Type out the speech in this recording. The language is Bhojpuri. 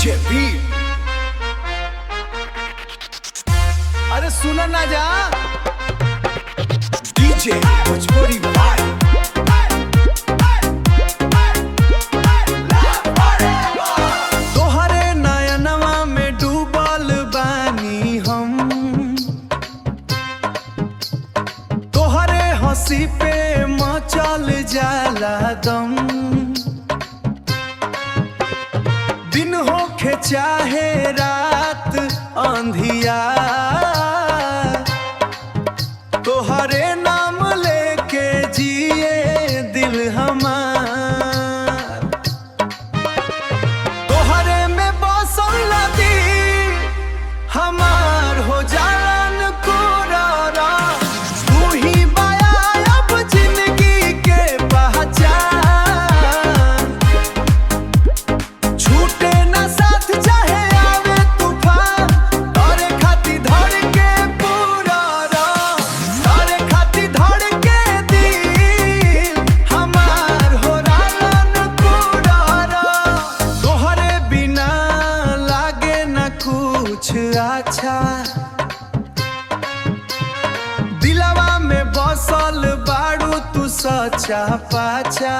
डीजे भी। अरे सुना ना जा डीजे भोजपुरी वाला। तोहरे नयनवा में डूबल बानी हम, तोहरे हंसी पे मचल जाला दम। दिन होखे चाहे रात अंधिया, तोहरे नाम लेके जिए दिल हमार। तोहरे में बसल नदी हमार हो जान कोरारा। तू ही बाया अब जिंदगी के पहचान। छूटे ना साथ चाहे आवे तूफान, तारे खाती धड़ के पूरा तारे खाती धड़ के दिल हमार हो रालन कोरारा। तोहरे बिना लागे न कुछ अच्छा, दिलवा में बसल बाड़ू तू सच्चा पाचा।